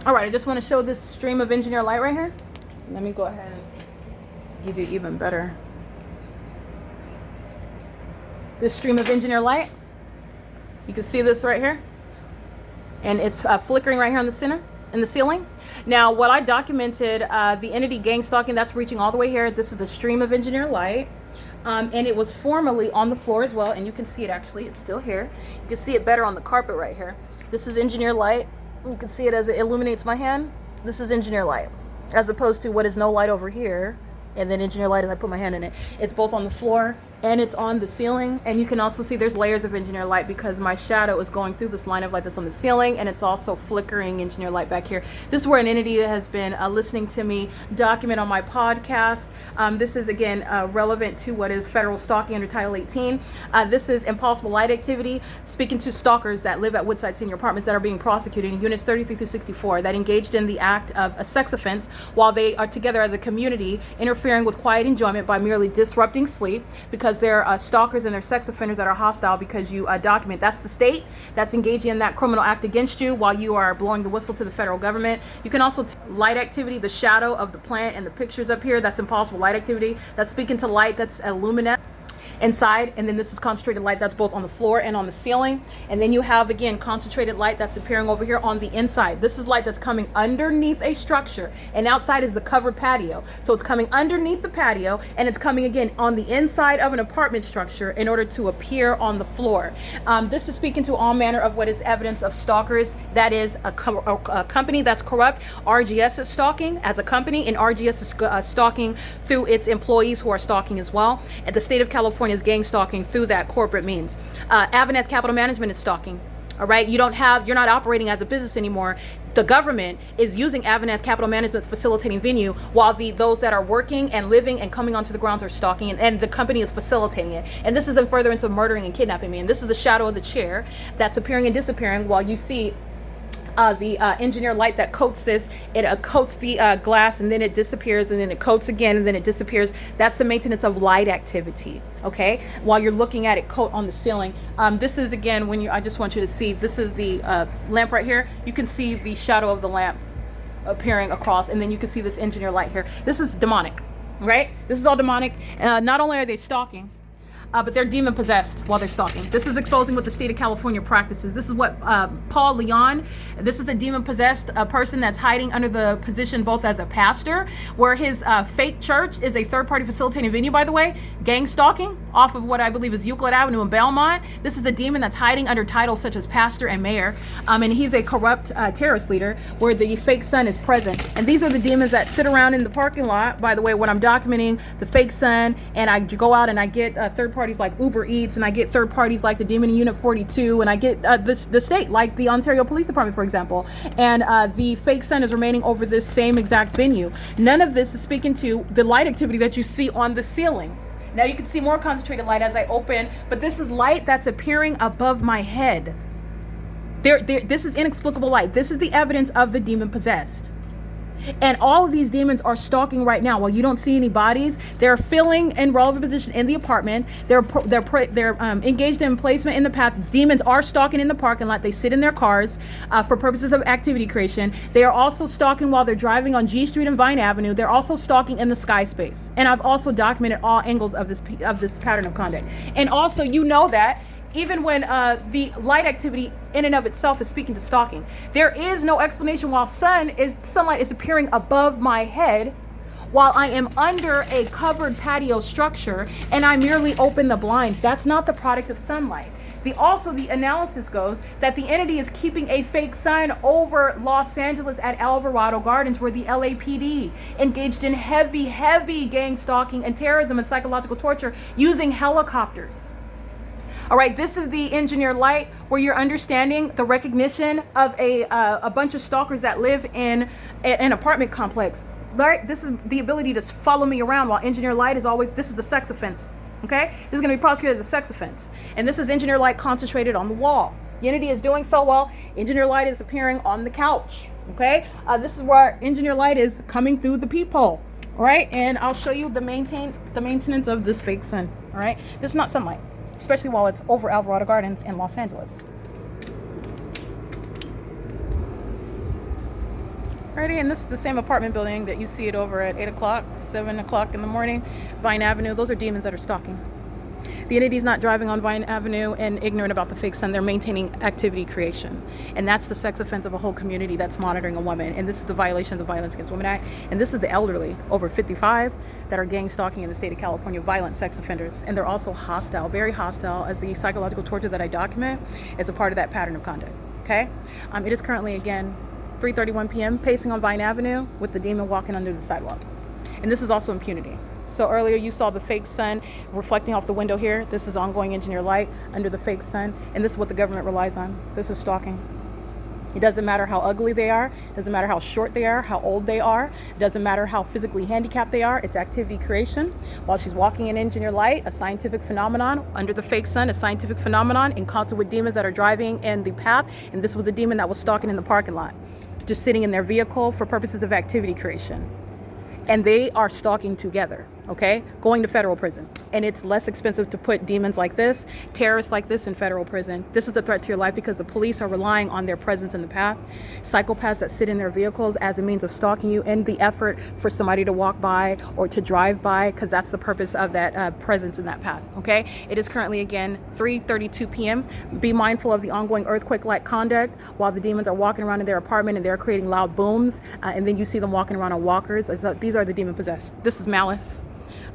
All right, I just want to show this stream of engineer light right here. Let me go ahead and give you even better. This stream of engineer light, you can see this right here, and it's flickering right here in the center, in the ceiling. Now, what I documented, the entity gang stalking, that's reaching all the way here. This is a stream of engineer light, and it was formerly on the floor as well, and you can see it actually, it's still here. You can see it better on the carpet right here. This is engineer light. You can see it as it illuminates my hand. This is engineer light, as opposed to what is no light over here, and then engineer light as I put my hand in it. It's both on the floor and it's on the ceiling, and you can also see there's layers of engineer light because my shadow is going through this line of light that's on the ceiling, and it's also flickering engineer light back here. This is where an entity that has been listening to me document on my podcast. This is again relevant to what is federal stalking under Title 18. This is impossible light activity, speaking to stalkers that live at Woodside Senior Apartments that are being prosecuted in units 33 through 64 that engaged in the act of a sex offense while they are together as a community, interfering with quiet enjoyment by merely disrupting sleep, because they're stalkers and they're sex offenders that are hostile because you document. That's the state that's engaging in that criminal act against you while you are blowing the whistle to the federal government. You can also light activity, the shadow of the plant and the pictures up here, that's impossible light activity. That's speaking to light, that's illuminate inside, and then this is concentrated light that's both on the floor and on the ceiling. And then you have again concentrated light that's appearing over here on the inside. This is light that's coming underneath a structure, and outside is the covered patio, so it's coming underneath the patio and it's coming again on the inside of an apartment structure in order to appear on the floor. This is speaking to all manner of what is evidence of stalkers. That is a company that's corrupt. RGS is stalking as a company, and RGS is stalking through its employees who are stalking as well. At the state of California is gang stalking through that corporate means. AVANATH Capital Management is stalking. All right, you're not operating as a business anymore. The government is using AVANATH Capital Management's facilitating venue, while those that are working and living and coming onto the grounds are stalking, and the company is facilitating it. And this is in furtherance of murdering and kidnapping me. And this is the shadow of the chair that's appearing and disappearing while you see the engineer light that coats this. It coats the glass, and then it disappears, and then it coats again, and then it disappears. That's the maintenance of light activity, okay? While you're looking at it coat on the ceiling. This is again when I just want you to see, this is the lamp right here. You can see the shadow of the lamp appearing across, and then you can see this engineer light here. This is demonic, right? This is all demonic. Not only are they stalking, but they're demon possessed while they're stalking. This is exposing what the state of California practices. This is what Paul Leon, this is a demon possessed person that's hiding under the position both as a pastor, where his fake church is a third party facilitating venue, by the way, gang stalking off of what I believe is Euclid Avenue in Belmont. This is a demon that's hiding under titles such as pastor and mayor, and he's a corrupt terrorist leader where the fake son is present. And these are the demons that sit around in the parking lot, by the way, when I'm documenting the fake son, and I go out and I get third party like Uber Eats, and I get third parties like the Demon in Unit 42, and I get the state like the Ontario Police Department, for example, and the fake sun is remaining over this same exact venue. None of this is speaking to the light activity that you see on the ceiling. Now you can see more concentrated light as I open, but this is light that's appearing above my head. This is inexplicable light. This is the evidence of the demon possessed. And all of these demons are stalking right now. While you don't see any bodies, they're filling in relevant position in the apartment. They're engaged in placement in the path. Demons are stalking in the parking lot. They sit in their cars for purposes of activity creation. They are also stalking while they're driving on G Street and Vine Avenue. They're also stalking in the sky space. And I've also documented all angles of this pattern of conduct. And also, you know that even when the light activity in and of itself is speaking to stalking, there is no explanation while sunlight is appearing above my head while I am under a covered patio structure and I merely open the blinds. That's not the product of sunlight. The analysis goes that the entity is keeping a fake sun over Los Angeles at Alvarado Gardens, where the LAPD engaged in heavy gang stalking and terrorism and psychological torture using helicopters. All right, this is the engineer light where you're understanding the recognition of a bunch of stalkers that live in an apartment complex. Right, this is the ability to follow me around, while engineer light is always, this is the sex offense. Okay, this is going to be prosecuted as a sex offense. And this is engineer light concentrated on the wall. The entity is doing so well. Engineer light is appearing on the couch. Okay, this is where engineer light is coming through the peephole. All right, and I'll show you the maintenance of this fake sun. All right, this is not sunlight, especially while it's over Alvarado Gardens in Los Angeles. Alrighty, and this is the same apartment building that you see it over at 8 o'clock, 7 o'clock in the morning, Vine Avenue. Those are demons that are stalking. The entity's not driving on Vine Avenue and ignorant about the fake sun. They're maintaining activity creation. And that's the sex offense of a whole community that's monitoring a woman. And this is the violation of the Violence Against Women Act. And this is the elderly, over 55, that are gang stalking in the state of California, violent sex offenders. And they're also hostile, very hostile, as the psychological torture that I document is a part of that pattern of conduct. Okay? It is currently, again, 3:31 p.m., pacing on Vine Avenue with the demon walking under the sidewalk. And this is also impunity. So earlier you saw the fake sun reflecting off the window here. This is ongoing engineer light under the fake sun. And this is what the government relies on. This is stalking. It doesn't matter how ugly they are. It doesn't matter how short they are, how old they are. It doesn't matter how physically handicapped they are. It's activity creation. While she's walking in engineer light, a scientific phenomenon. Under the fake sun, a scientific phenomenon in concert with demons that are driving in the path. And this was a demon that was stalking in the parking lot, just sitting in their vehicle for purposes of activity creation. And they are stalking together, okay? Going to federal prison. And it's less expensive to put demons like this, terrorists like this in federal prison. This is a threat to your life because the police are relying on their presence in the path. Psychopaths that sit in their vehicles as a means of stalking you in the effort for somebody to walk by or to drive by, because that's the purpose of that presence in that path, okay? It is currently, again, 3:32 p.m. Be mindful of the ongoing earthquake-like conduct while the demons are walking around in their apartment and they're creating loud booms. And then you see them walking around on walkers. These are the demon possessed. This is malice.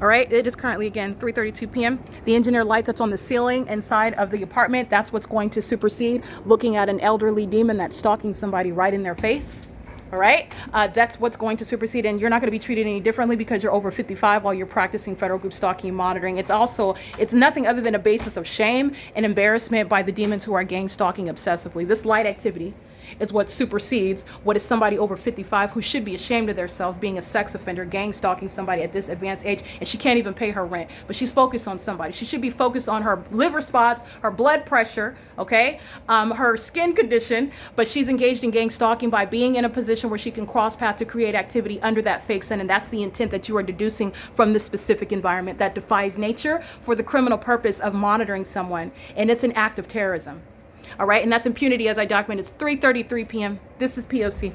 All right, it is currently, again, 3:32 p.m. The engineer light that's on the ceiling inside of the apartment, that's what's going to supersede looking at an elderly demon that's stalking somebody right in their face. All right, that's what's going to supersede, and you're not going to be treated any differently because you're over 55 while you're practicing federal group stalking and monitoring. It's nothing other than a basis of shame and embarrassment by the demons who are gang stalking obsessively. This light activity is what supersedes what is somebody over 55 who should be ashamed of themselves being a sex offender, gang stalking somebody at this advanced age, and she can't even pay her rent, but she's focused on somebody. She should be focused on her liver spots, her blood pressure, okay, her skin condition, but she's engaged in gang stalking by being in a position where she can cross path to create activity under that fake sun, and that's the intent that you are deducing from this specific environment that defies nature for the criminal purpose of monitoring someone, and it's an act of terrorism. All right, and that's impunity as I document. It's 3:33 p.m. This is P.O.C.